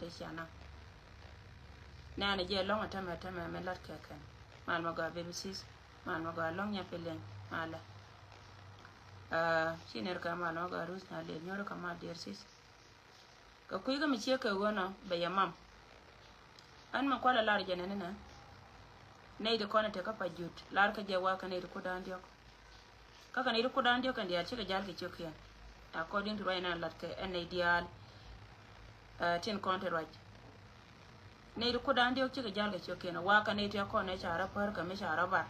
te shana na je long atama me lat keken mal ma ga baby sis mal ma ga long nya pelen mala shiner ka mal ma ga rus na le nyoro ka ma der sis ka kuy ga mi che ka wona ba yamam an ma kwala lar jene na ne de kona te ka pa jut lar ka je wa ka ne ko dan dio ka ne ko dan dio kan dia che ga jal ke chokya according to right now lat ka en ideal tin konte right ne ko dan dio che ga jal ke chokya na wa ka ne te ko ne cha ra par ka me cha ra ba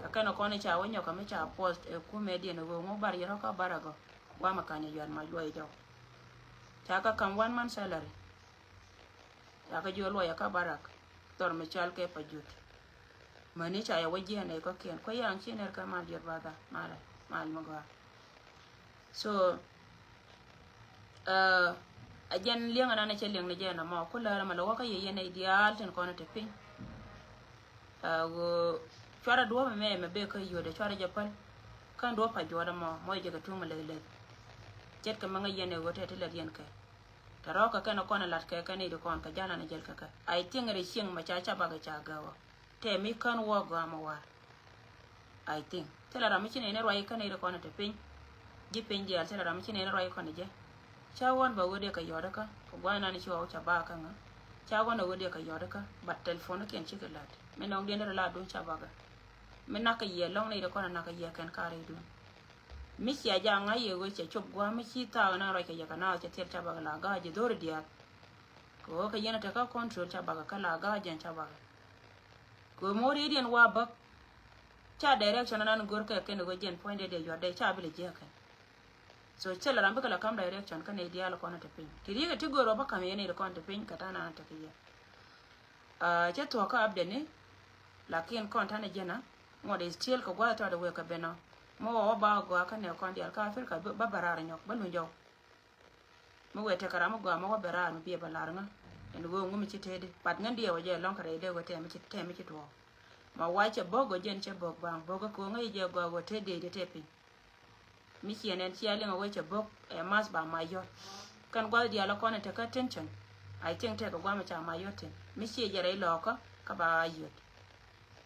ka kana ko ne cha wonyo ka me cha post ku media no go mo bar yero ka barago wa ma ka ne yan ma lo ijo ta ka kam 1 month salary ta ka jo lo ya ka barak tor me chal ke pa jut mani cha ya waje ne ko ken ko yang chiner ka mal yer bada mala mal mo ga so ajen liang na che liang ne je na mo ko la ma lo ka ye ne ideal ten ko na te pin go chara do me be ka yo de chara japal kan do pa jo da mo je ka tuma le jet ka manga yene go te le yen ka taro ka kana kona lat ka ne do kon ka jana na jel ka ai tingre shing ma cha cha ba ga cha gawa te mi kan wo ga ma wa I think tela ra mi chine ne roi ka ne do kona te pin ji pin ji al tela ra mi chine ne roi kona je cha won ba wode ka yoda ka ko gwa na ni cho cha ba ka nga cha won na wode ka yoda ka ba telephone ken chi ka lat me nong de la do cha ba ga me na ka ye long ne do kona na ka ye kan ka re do mi sia ja nga ye go che chop gwa mi chi ta na roi ka ye ka na che tel cha ba la ga je dor dia ko ka yena ta ka control cha ba ka la ga jen cha ba ko mo ri dien wa ba cha direction na ngor ka ken go jen point de yo de cha bi le je ka so chela rambe kala kam direction ka ne dia lo ko na te pin ti ri ga ti goro ba ka me ne ko na te pin ka ta na ta ki ya che to ka abde ne lakin kon ta ne jena ngode still ko gwa ta de we ka beno mo wa ba go ka ne kon dia ka fil ka ba barara nyok ba lu njo mo we te kara mo go mo barara no bi ba lar nga en go ngum ci tede pat ngan dia waje lon kare de go te mi ci to ma wa che bogo jen che bog bang bogo ko ngai je go te de te pin mi ci enen ci ale ngo che bog e mas ba ma yo kan gwa dia lo kon te ka tension I think te ko gwa ma cha ma yo ten mi ci je re lo ka ba yo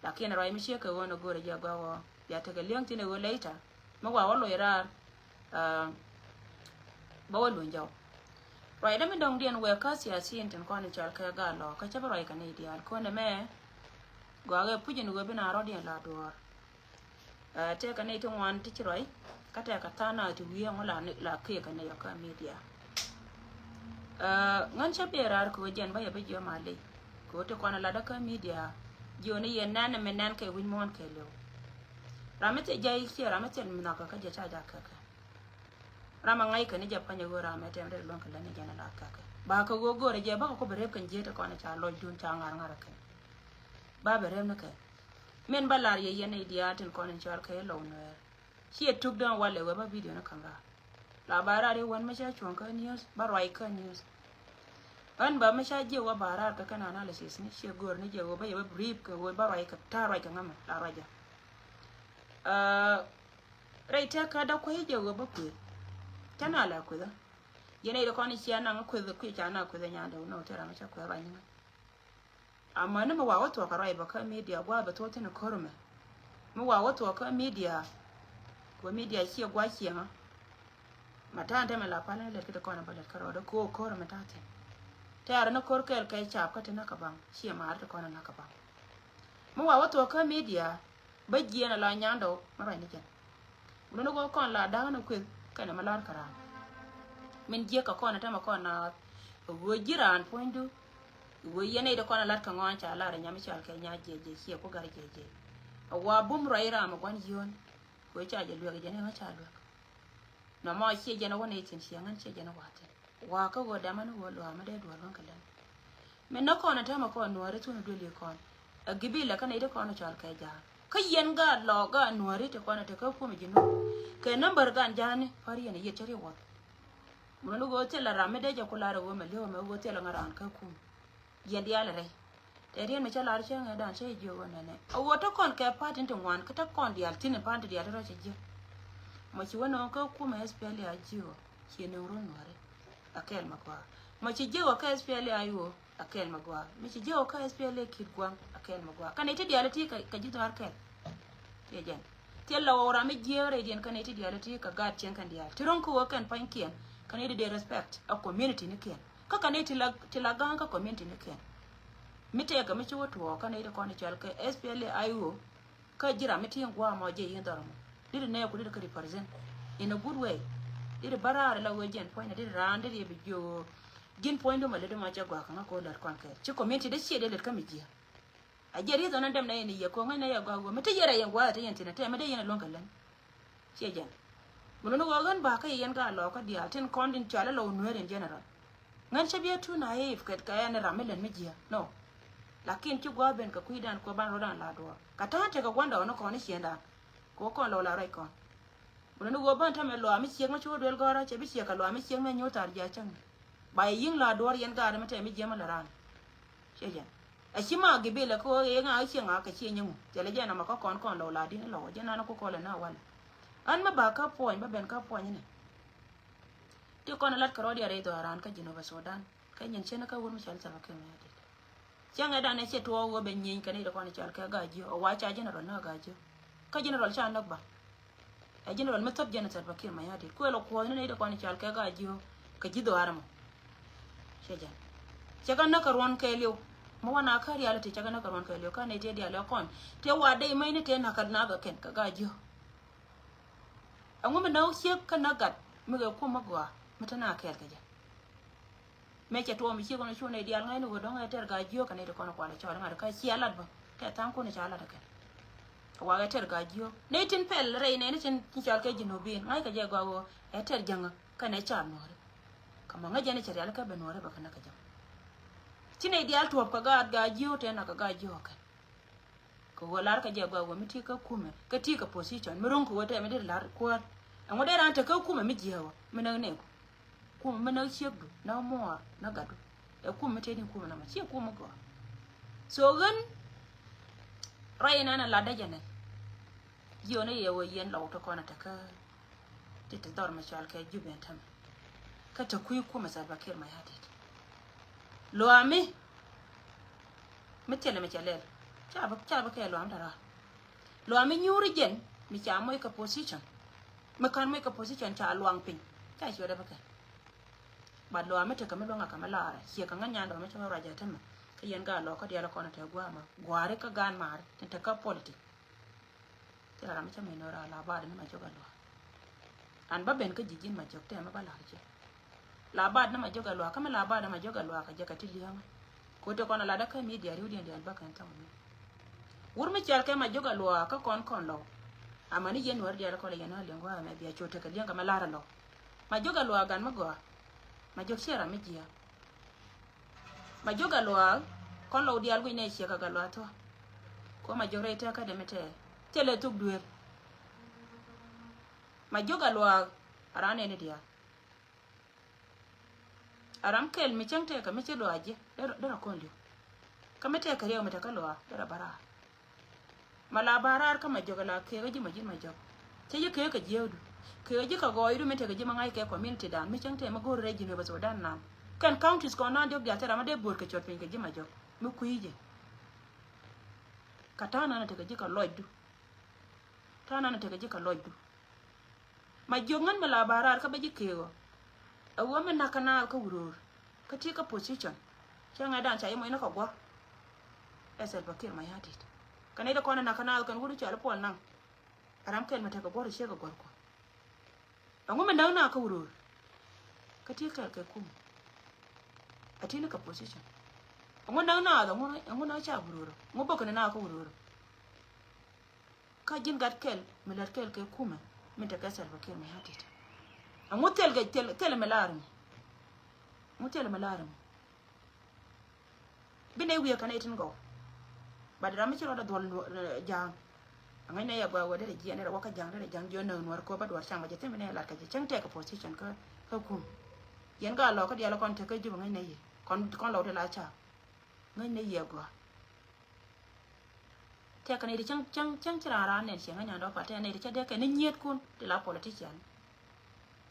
lakin rai mi ci ko wono go re je go ya te ga liang tine go later mo wa lo ira ba wo lu njaw right da mi dong dien we ka sia sin ten ko ni chal ka ga lo ka cha rai ka ne ideal ko ne me go ga pujin go bina ro dien la dor te ka ne to wan ti roi ka te ka ta na ti wi ngola ni la ke ka ne ya ka media ngan cha be rar ko jen ba ya be jo ma le ko te ko na la da ka media jo ni yen nan me nan ke win mon ke lo ramete jai ki ramete mi na ka je cha ja ka rama ngai ka ni je pa nyago ramete ndre lon ka ne jana la ka ba ka go go re je ba ko bere kan je ta ko na cha lo dun cha ngar ngar ka ba bere na ka men balar ye yen idea tin ko ni char ka lo no shi tuk dan wale we ba video na kanga la bara re wan ma cha chon ka news ba roi ka news an ba ma cha je wa bara ka kana analysis ni shi gor ni je wa ba ye brief ka wa ba roi ka ta roi ka ngama la raja reita ka da ko je go ba ku tana la ku da yene da ko ni shi ana ku da ku ta na ku da nya da no tara ma cha ku ba ni amma na ma wa wato ka roi ba ka media gwa ba to tana korme mu wa wato ka media ko media shi gwa shi ha mata ta mala pala le ka ko na ba da karo da ko korme ta ta yar na korkel kai cha ka tana ka ban shi ma har ta ko na ka ba mu wa wato ka media ba giena la nyando mara ni ken no go kon la da na ku kana malar kara min je ka kona ta ma kona go jiran poindu go yene da kona lat ka ngon cha la ra nyami cha ka nya je shi ko gar je wa bum raira ma gon yon ko cha je lo ga je ne ma cha lo no ma shi je na wona yitin shi ngan shi je na wate wa ka go da man wo lo ma de do lon kala min no kona ta ma kona no re tunu dole kon a gibila kana ida kona cha ka ja kayen ga lo ga nuari te kwana te ka ko mi jino ke number ga jani fari ne yetere wa mun go te la rame de ja kula ra go me le me go te la ngaran ka ku yendi ala re te rien me chala arche nga dan che jo wona ne o woto kon ke patin te wan ka ta kon dial tin pan te dial ro che je mo chi wono ka ku me speli a jiwo chi ne ro nuari akel ma kwa mà chỉ giàu cái SPLA ayu akel magwa mi chỉ giàu cái SPLA kid gwang akel magwa kan ite dialati ka jito arkel ye jen ti la ora mi jere jen kan ite dialati ka gat chen kan dial tiron ko kan pankien kan ite de respect a community ne ken ka kan ite la gang ka community ne ken mi te ka mi chi woto kan ite ko ne chal ka SPLA ayu ka jira mi ti ngwa mo je yin dormo did ne ko did ka represent in a good way did barara la wejen point did rande de bijo gin point do male do ma jagwa kan ko lar kon ke ci community de ci de lar kamiji a jeri zo nan dem na ni ye ko ngana ya gwa mi te yera ya gwa te yantina te ma de yana lon kalan ci jan mun no wagan ba ka yen ga lo ka dia ten kondin chala lo nuer in general ngan chabiya tu na ye ifket ka yana ramelen mijiya no lakin ci gwa ben ka kuidan ko ban rodan la do ka ta te ka gwanda ono ko ni sienda ko ko lo la rai ko mun no go ban ta me lo ami ci ma ci do el gora ci bi ci ka lo ami ci me nyotar ja chang bay yin la dor yen ga da mata mi jema la ran sheje a shi ma gibe la ko yen a shi nga ka shi nyu jale jana ma ko kon lo la din lo jana na ko ko la na wal an ma ba ka point ba ben ka point ne ti ko na lat ka rodi are do ran ka jino ba Sudan ka nyen chena ka wur mi chal sa ka me ati changa da ne che to wo ben nyin ka ne da ko ne chal ka ga ji o wa cha jina ro na ga ji ka jina ro cha na ba a jina ro metop jana sa ba ki ma ati ko lo ko ne da ko ne chal ka ga ji ka ji do aramo shejan chagan na karwan kailio mo wana kari ala te chagan na karwan kailio ka ne te dia la kon te wa dai mai ne te na kad na ga ken ka gajo angu me na usie ka na gat me ga ko magwa mata na kel ka ja me che to mi chi ko na chu ne dia ngai no do ngai ter gajo ka ne de kono kwala cha na ka chi ala ba te tan ko ne cha ala da ken wa ga ter gajo ne tin pel re ne ne tin chal ka jinobin ngai ka je gwa wo e ter janga ka ne cha no kama ngaja ne chari alaka benore baka na kajam tine ideal to ka ga jiyo te na ka ga jiyo ka ko walar ka je gwa wo miti ka kume ka ti ka position miron ko wata me de lar ko an wode ran ta ka kume mi jiyo mina ne ko kuma mina shegdu na mo na gadu e kume te ni kume na ma ci kume ko so gan rayina na la daja ne jiyo ne yewo yen law ta ko na ta ka ti ta dor ma chal ka juben tam ka ta kuyi kuma Salva Kiir mai hadid lo ami metele cha ba ka lo am dara lo ami nyuri gen mi cha moy ka position me kan moy ka position ta luang pin ta shi da baka ba lo ami ta ka me lo ngaka malara shi ka nganya ndo me cha raja ta ma ka yen ga lo ka dia la kona ta gwa ma gware ka gan mar ta ka politic ta ra mi cha me no ra la ba da ma joga lo an ba ben ka jijin ma jok ta ma ba la je labad na majoga lwa kama labad na majoga lwa ka jaka tiliyanga ko to kona lada ka mi diari udi ndi alba kan tamu wur mi chal ka majoga lwa ka kon lo amani yen war diara ko le yana lengo ma biya chota ka lianga malara lo majoga lwa gan mago majok shera mi jia majoga lwa kon lo dial gu ne sheka ga lwa to ko majore ta ka de mete tele tuk duer majoga lwa arane ne dia aram kel mi changte ka mi chedo aje dara kondio ka mete ka rew meta ka lo dara bara mala barar ka majoga la ke ga jima jima jog te ye ke ka jewdu ke je ka go iru mete ka jima ngai ke community dan mi changte ma go reji ne ba so dan na kan counties ko na jog ya tara ma de bor ka chot pin ka jima jog mi kuije ka tana na te ka je ka loidu tana na te ka je ka loidu ma jongan mala barar ka ba je ke go a woman na kana ka wurur ka ti ka position changa dan cha yemo ina ka gwa esel bakir ma yati kana da kona na kana kan wuru cha pol nan aram kel mata ka gwa she ka gwa ko a woman da na ka wurur ka ti ka kum a ti ka position a woman na da ngona cha wurur ngo ba kana na ka wurur ka jin gat kel milar kel ke kuma min ta ka sel bakir ma yati amutel ga tel melarum mutel melarum bine wiya kana itin go badara mi ciro da dol jang ngai ne ya ba wada da jiya ne da waka jang da jang jo nan war ko ba dwar chang ba jete mine la ka je chang te ka position ka kum yen ga lo ka dia la kon te ka ju ngai ne kon lo de la cha ngai ne ye go te ka ne di chang chira ra ne che ngai nya do pa te ne di cha de ka ne nyet kun de la politician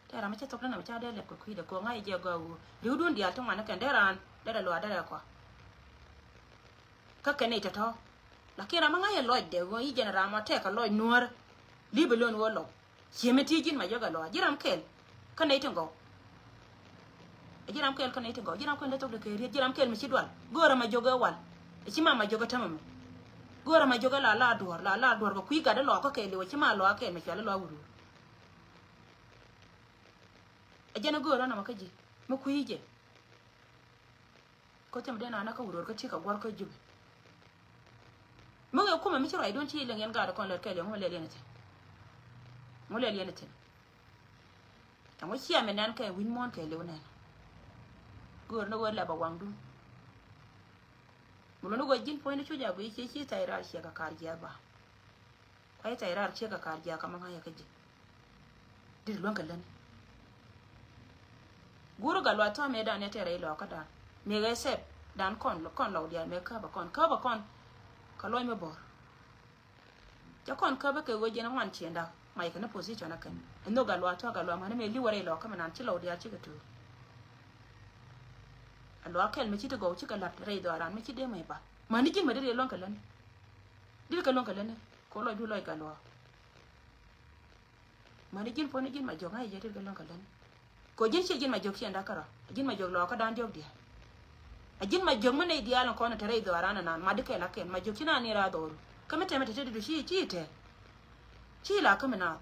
thế là mấy chết tục nó nằm cha đây là của khi được cô ngay giờ gầu liu đun dia trong mà nó cần đẻ ran đây là loa đây là quoi các cái này thôi là kia là ngay loa để gọi ý general mà thế cả loa nuôi li belon wo lo cheme ti jin ma yoga lo jiram kel kan nei tingo jiram kel kan nei tingo jiram kel to de ke jiram kel mi chidwal gora ma joga wal chima ma joga tamam gora ma joga la dor ko kuiga de lo ko ke le chima lo ke me chala lo wuru ajana gora na makaji mu kuije ko tem de na ka wuru ko ci ka gor ko jube mo ga kuma mi ci rai don ci le ngen ga da kon le ke le mo le ne ngole liene tin tango chia me nan ke win mon ke le wonen gor no wala ba wangdu mulo no gojin point chu ja go chi tayra chi ka karja ba kai tayra chi ka karja kama ha ya kaje dir lon kallan guru galwa to me da ne tere lo ka da me ga sep dan kon lo dia me ka ba kon ka lo me bor ja kon ka ba ke go jena wan chienda mai kana position akan ndo galwa to galwa mana me liware lo kama nan chilo dia chi gatu alwa kel me chi to go chi kala re do ran me chi de mai ba mani kin me de lon kalan dir ka lon kalan ko lo du lo galwa mani kin po ne kin ma jo ngai je dir ka lon kalan ko jin chi jin ma jo chi anda kara jin ma jo lo ka dan jog dia ajin ma jo mane dia lon ko na re do ran nan ma de ke la ken ma jo kina ni ra do kama te mete te du chi te chi la kama na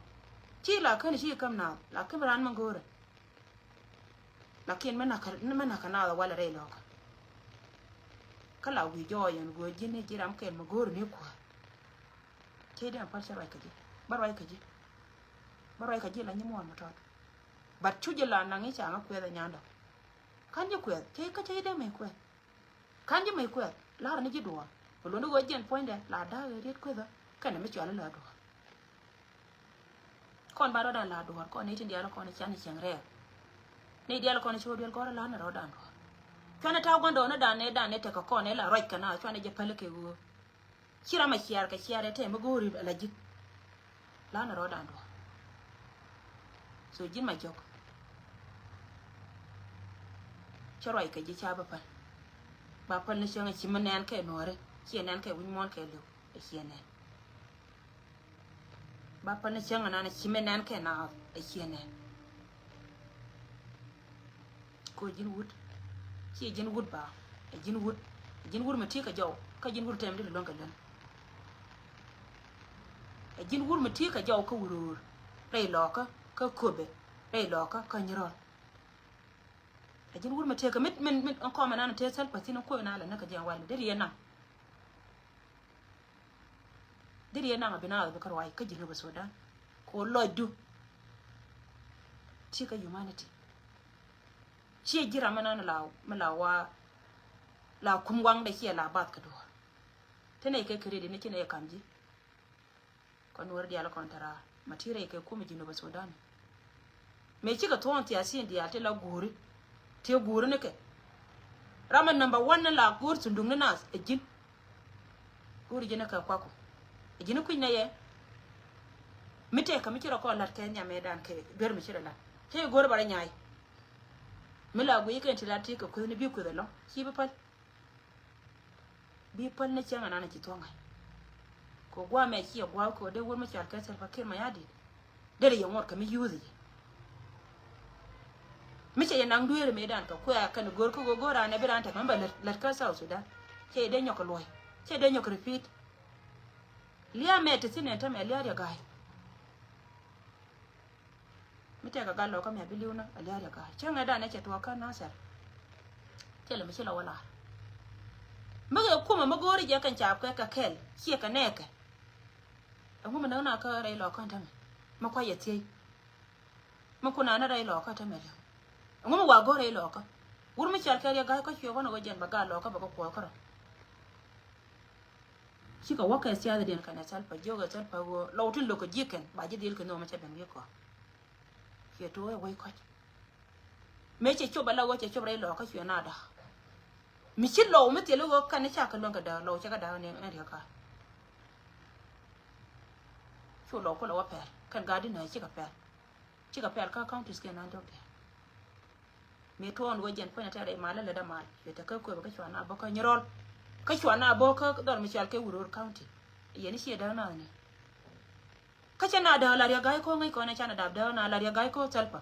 chi la kan chi kam na la kama ran mangore la ken mena kana wala re lo kala wi jo yan go jine jiram ken magor ne ko ke da fa sharai kaje barai kaje la nyimo ma to bat chuje la na ngi cha ma kwe da nyanda kan je kwe ke ka che de me kwe kan je me kwe la ni ji do lo no go jen point de la da re kwe da kan me cha la do kon ba do dan la do ko ne tin dia la ko ne chan chang re ne dia la ko ne chu del ko la na ro dan do chwana ta gondo na dan ne te ko ne la roi kana chwana je pale ke go kira ma kiyar ka kiyare te mu gori la jik la na ro dan do so jin ma jok choroi ke ji cha ba pal ne changa chi manen ke nore chi nan ke win mon ke lu e chi ne ba pal ne changa na chi manen ke na e chi ne ko jin wut chi jin wut ba e jin wut ma ti ka jaw ka jin wut tem de lon ka lan e jin wut ma ti ka jaw ka wurur re lo ka kobe re lo ka nyiro e jin wut ma ti ka mit an ko ma na te sal patin ko na la na ka jan wala de yana abina ba karwai ka jin ba soda ko lodu ti ka humanity chi jira mana wa la kumwang da ke la bat ka do tane kai kare da nake ne ya kamji kon war dia la kontara matire kai kuma jinu ba sodan me kika to on tiasin dia te la guri te guri ne ke raman number 1 la gur tundung na nas ejin guri jina ka kwako ejin ku ne ye mite ka mikira ko lar kenya medan ke ber mi shira la te gori bare nyai mila go yiken tilati ka ko ne bi ku da lo ki bi pal ne changa na ki tonga ko gwa me ki gwa ko de wor ma char ka sel fakir ma yadi de re yomor ka mi yuzi mi che yanang duere me dan ka ko ya kan gor ko gora ne bi ran ta kan ba lat ka sa su da che de nyoko loy che de nyoko repeat liya me te sine ta me liya ya gai mite ka gallo ka me biliuna aliya ya gai changa da ne che to ka na sar che le mi che la wala maga kuma magori je kan chap ka kel ki ka neke ngum na ka rai lo kan tame makwa yeti makuna na rai lo ka tame ngum wa gore lo ka wur mi chal ka ya ga ka chi wono go jen baga lo ka ba ko ko ki ka waka siya da den kana sal pa joga sal pa go lo tin lo ko jiken ba je dil ka no ma che ben ye ko ki to wai ko me che choba la wo che choba rai lo ka chi na da mi chi lo mi te lo kan ne cha ka lo ka da lo cha ka da ne ri ka chu lo ko lo wa per kan ga di na chi ka per chi ka pel ka counties ke nan dok me ton wo jen pona tare mala le da mal ye ta ka ko ba ka chwana ba ka nyirol ka chwana bo ka dor mi chal ke wuror county ye ni sie da na ni ka chana da la ya gai ko ngai ko na chana da na la ya gai ko selpa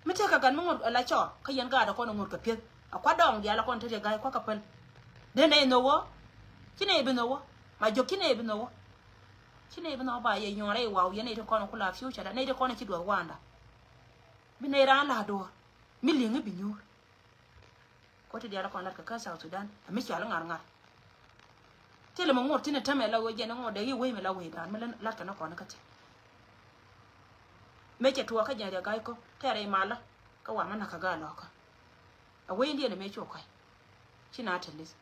mi te ka gan mo la cho ka yen ga da ko no ka pye akwa dong dia la kon te gai ko ka pel de ne no wo kine bi no wo ma jo kine bi no wo kine bi no ba ye nyore wa ye ne to ko no kula future da ne de ko na ki do wanda bi ne ran la do mi lingi bi nyur ko te dia la kon la ka South Sudan mi cha la ngar tele mo ngor tine tame la wo je no de yi we me la we dan me la ka na ko na ka te me che tuwa ka jari gai ko tere mala ka wa mana ka ga lo ka a we ndi ne me cho kai china telis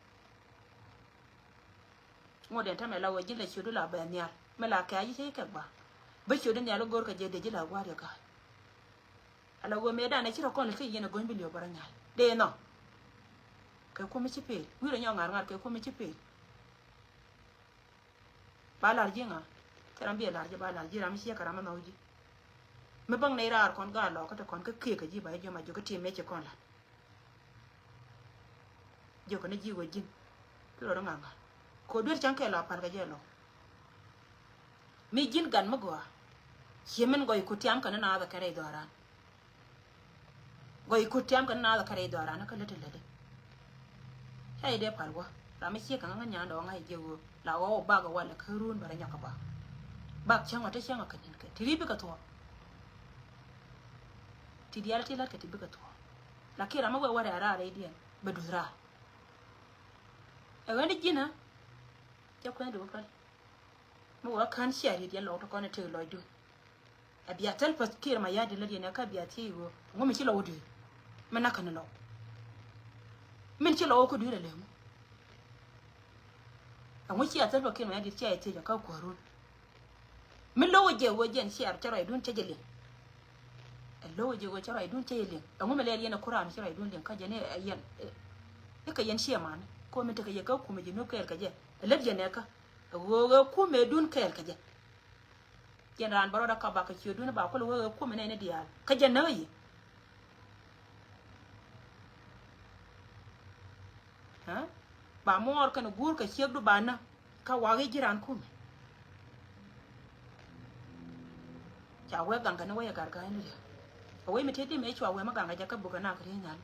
mo de tame la wo je le chudu la ba nya me la ka yi te ka ba chudu ne la gor ka je de ji la wa de ka ala wo me da ne chiro kon le ki yene gon bi le bara nya de no ka ko me chi pe wi ro nya ngar ka ko me chi pe ba la jinga teram bi la je ba la ji ram shi ka ram na uji me bang nei rar kon ga lo ka te kon ka ke ka ji ba jo ma jo ka ti me che kon la jo ko ne ji wo jin ko ro nganga ko dur chan ke la pan ga je lo mi jin gan ma go yemen go ku tiam kan na da kare do ran go ku tiam kan na da kare do ran ka le te le hay de parwa ra me che kan nga nya do ngai je wo la wo ba ga wala ka run bara nya ka ba chang wa te chang ka nin ka tri bi ka to ti dial ti la ka ti bi ka to la kira ma wa ra ra dia ba du ra e wani jina ja ko ndo ka mo wa kan shari dia lo to ko ne te lo du abia tel pas kira ma ya de la dia ka bia ti wo ngo mi ti lo du mana kan lo min ti lo ko du le mo an wuce a tarba kai mai yadda ya ce da ka kwaro min lo waje shi ar tara idun tajele lo waje tara idun tajele an mu malariya na qur'an tara idun din ka jane ayyan duka yan shi ma ko min take ya ka kuma jino kai ka je labje ne ka go ku me dun kai ka je yan ran baro da ka ba ka ci dun ba ko lo ku me ne diya ka je nayi ha ba mor kan gur ka shegdu bana ka wage jiran ku cha we ganga ne we garga ne we mi tedi me chwa we maganga ja ka buga na kare nyal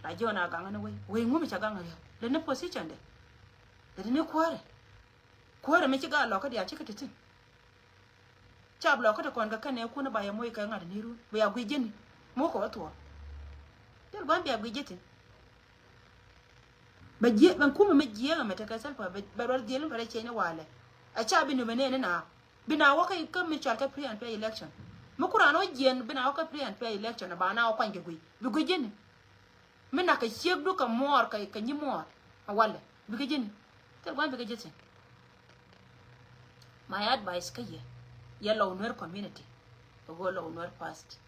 la jona ganga ne we ngumi cha ganga le ne position de ne kware me ci ga lo ka dia ci ka titin cha blo ka ta kon ga kan ne ku ne ba ya moy ka ngad ni ru ba ya gwi jeni mo ko to del ban bi ya gwi jetin ba je ban kuma me je ga mata ka salfa ba ro je lu bare ce ne wale a cha bi no ne na bina wa kai kan mi cha ka pre and pay election mu kurano jen bina wa ka pre and pay election ba na wa kwan ge gwi bi gwi jeni me na ka shek du ka mor ka ni mor a wale bi gwi jeni del ban bi gwi jetin my advice ka ye law nor community go law nor past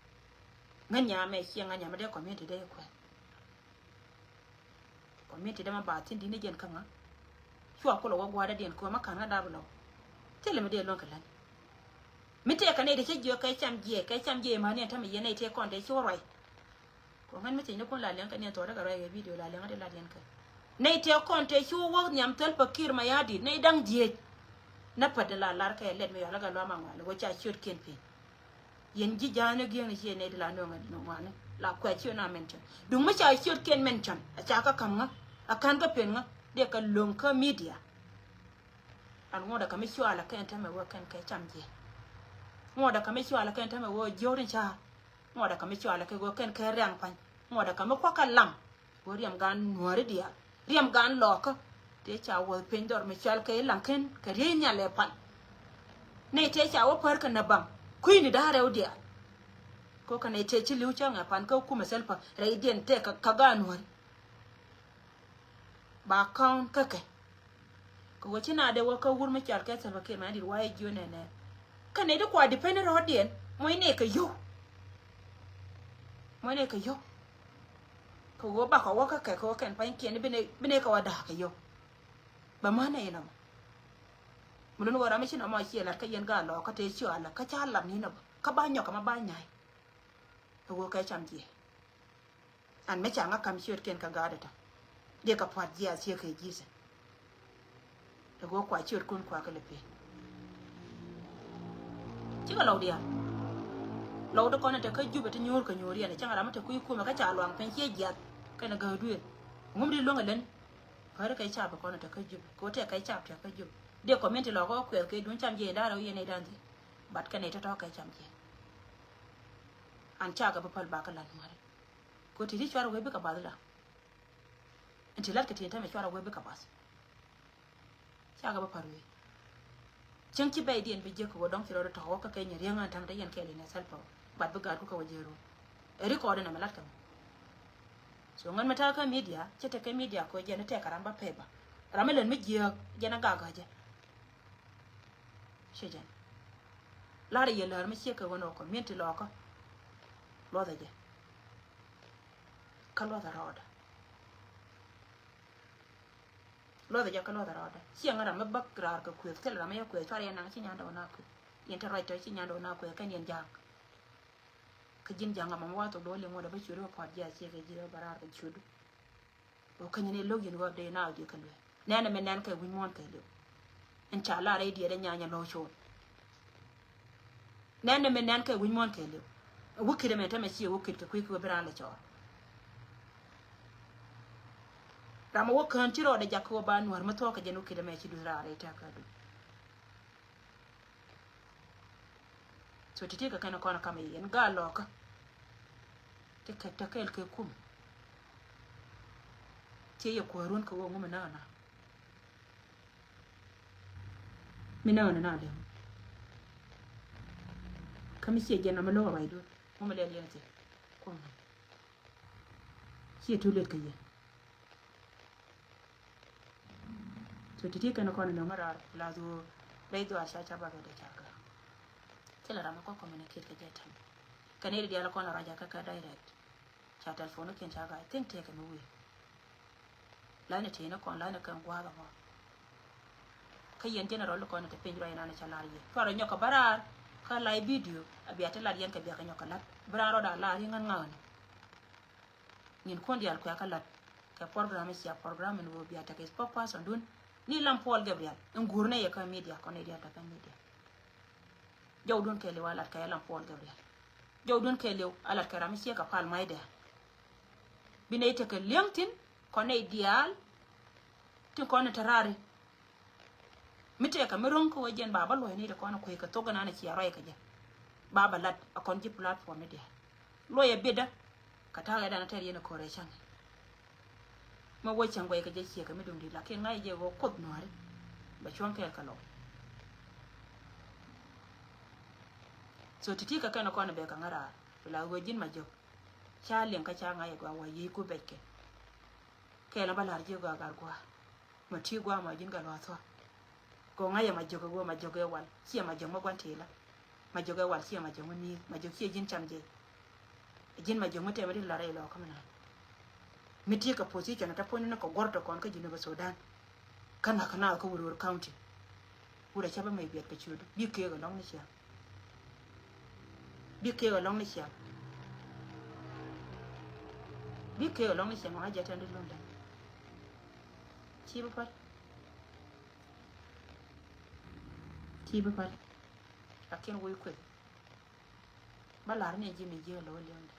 nganya me chi nganya me de community de ko community de ma ba tin dine jen kanga shuwa ko lo gwa da den ko makana da bulo tele me de lon kala mi te ka ne de ke kai cham je ma ne ta me ye ne te kon de shi roi ko ngan mi te ne kon la len ka ne to daga roi video la len de la den ka ne te kon te shi wo nyam tel pakir ma yadi ne dang je na padala lar ka let me yala ga lo mangwa le go cha shoot ken pe yen ji jana gi ne she ne de la no ngadi no wane la kwa chi na mention dung ma cha shoot ken mention a cha ka kam nga akan ka pen nga de ka long ka media an ngoda ka mi shu ala kan ta me wo kan ka cham je ngoda ka mi shu ala kan ta me wo jorin cha ngoda ka mi shu ala ka go kan ka rang pan ngoda ka mi kwa ka lam wo riam gan nuore dia riam gan lo ka te cha wo pen dor mi chal ke lan ken ka re nya le pan ne te cha wo par ka na bang ku ni da re odia ko ka ne te chi liu cha nga pan ka ku ma selfa re dien te ka ga nuor ba kan ka ke ko wo chi na de wo ka wur mi chal ke selfa ke ma di wa e ju ne ne ka ne de kwa depend ro dien mo ne ka yo ko go ba ka wo ka ke ko ken pan ke ne bine ka wa da ka yo ba mana ina mun wara mi chino ma chi la ka yen ga lo ka te chu ala ka cha lam ni na ka ba nyo ka ma ba nyai wo ka cham ji an me cha nga kam chi ken ka ga da ta de ka pat ji a chi ka ji se wo kwa chi kun kwa ka le pe chi ka lo dia lo da ko na ta ka ju ba ta nyor ka nyori ana cha ra ma ta ku ma ka cha lo ang pen chi ji ka na ga du ngum di lo ngalen fara kai cha ba ko na ta ka ju ko te kai cha ta ka ju de comment lo ko ku ke dun cham je da ro ye ne dan di bat ka ne ta to kai cham je an cha ga ba pal ba ka lan mare ko ti ri chwara we be ka ba la anti lat ka ti ta me chwara we be ka ba cha ga ba paru chen chi bai dien be je ko dong firo ta ho ka kai ne ri ngan tang da yan ke le ne sal pa bat ba ga ku ka wa je ro eri ko da na malat ka so ngan mata ka media ce ta ka media ko je na te karamba peba ramelen mi je je na ga ga je shejan la re ye la mi che ka wono ko menti lo ko lo da je ka lo da roda lo da je ka lo da roda si ngara ma bakra ka ku tel ra ma ya ku to ya na chi nyanda na ku yen ta roi to chi nyanda na ku ka nyen jang ka jin janga ma wa to do le mo da ba churu ko ja che ka ji barar ka churu o ka ne lo yin go de na ji kan le na na men nan ka win mon ka le en cha la re di da nya nya lo cho na na men nan ka win mon ka le wo ki da me ta me chi wo ki ka ku bra la cho ra ma wo kan ti ro da ja ko ba nuar ma to ka je no ki da me chi du ra re ta ka du so ti ka kana kona kama yen ga lo ka te ka ta kel ke kum te ye ko ron ka wo ngum na na mi na na de kami se je na ma lo ba do mo ma le yen te ko si tu le ka ye so ti ka na kona no mara la do dai do a sha cha ba ga de cha ka kila rama ko communicate ka jeta kaneri dia la kona raja ka direct cha telephone ken cha ga think take no we la ne te na kon la ne kan gwa ga mo kayen general ko na te penjro ina na cha la ye fara nyoka barar ka live video abia te la yen ka bia ka nyoka la braro da la ri ngan ngan nin kon dial ko ka la ka program sia program no bia ta ke papa son dun ni lam Paul Gabriel ngurne ye ka media ko ne dia ta ka media jaw don kele wala ka yalan Paul Gabriel jaw don kele ala ka rami ka pal maida bine te ka LinkedIn ko ne dial tin ko ne tarare mite ka meron ko wajen baba lo ne da ko na ko ka to gana na ci yaro ka je baba lat akon ji platform ne dia lo ye beda ka ta ga da na tare ne correction ma wo chan goy ka je ci ka midum di la ke ngai je go kod no are ba chon ka lo so titi ka kana kona be ka ngara la wajin ma jok cha len ka cha ngai gwa wa yi ku beke ke la balar je gwa gar gwa ma ti gwa ma jin ga lo so ko ngai ma jok go ma jok e wal chi ma jok ma gwan tela ma jok e wal chi ma jok ni ma jok chi jin cham je jin ma jok mate ma di la re lo ka mana mi ti ka position ta poni na ko gorto kon ka jinu ba Sudan kana ko wuro county wura cha ba mai biet ka chudu bi ke ga long ni cha bi ke ga long ni cha bi ke ga long ni cha ma ja tan du londa chi ba par akin wo ku ba la ne ji mi je lo londa.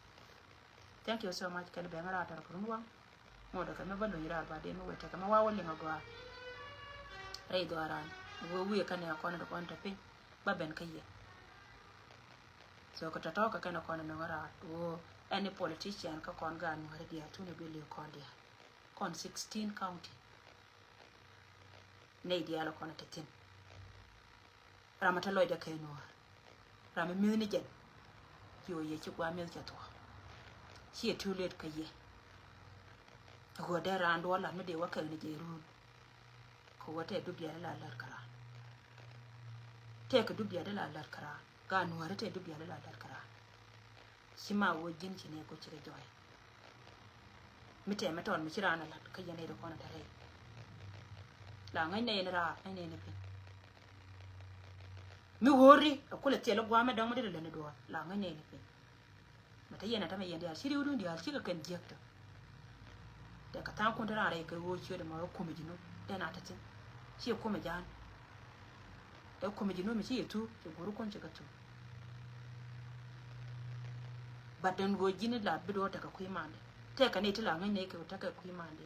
Thank you so much kan be ngara tar kurunwa mo da kan ba lo yira ba de no weta kama wa wali ngagwa rai do aran wo wi kan ya kona da kon ta pin ba ben kaye so ko ta ka kana kona no ngara wo any politician ka kon ga no har dia tuni be le kon dia kon 16 county ne dia la kona tetin ramata loy da kai no rama mi ni jen yo ye ci gwa mel ja to she too late ka ye ko da ran do la me de wa ka ni je ru ko wata dubiya la lar kara te ka dubiya da la lar kara ga no wara te dubiya da la lar kara shi ma wo jin ci ne ko cire joy mi te mata on mi cira na la ka ye ne da ko na tare la ngai ne ra ai ne ne mi hori akula tele gwa ma dang ma de le ne do la ngane ne pe mata yana ta mai yanda shiri wudun da shi ka kan jekta da ka ta kun tara rai kai wo ciyo da ma ko mi jino da na ta tin shi ko mi jan da ko mi jino mi shi tu ke guru kon ka tu badan go jini la bido ta ka kuyi mande ta ka ne tila ngane ka ta ka kuyi mande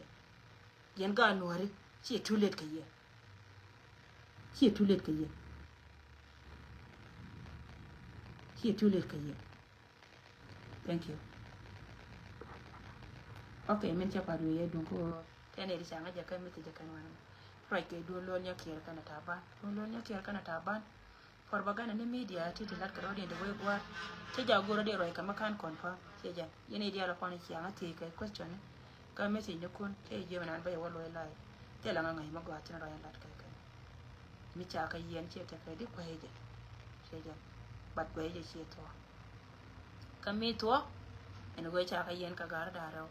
yan ga nori shi too late ka yi shi too late ka yi shi too late ka yi thank you okay min cha padu ye dun ko tene ri sanga ja kan mita ja kan wana right ke do lo nya kiyar kana taban do lo nya kiyar kana taban for bagana ne media ti de lat ka rodi de boy gwa te ja goro de roi kama kan confirm te ja yene dia la kwana kiyanga te kai question ka message ne kun te je manan bai wallo lai te la ngai ma gwa tin roi lat kai kai mi cha ka yen che te kai di ko heje te ja bat ko heje che to ka mi to en go cha ka yen ka gar da ro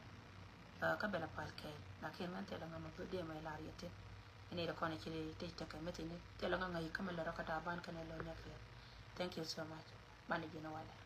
ka bela palke la ken man te la ngama de mai la riete ene da kona kile te ta kai mete ne te la ngai kamala rakata ban kana lo nya thank you so much bani jina wala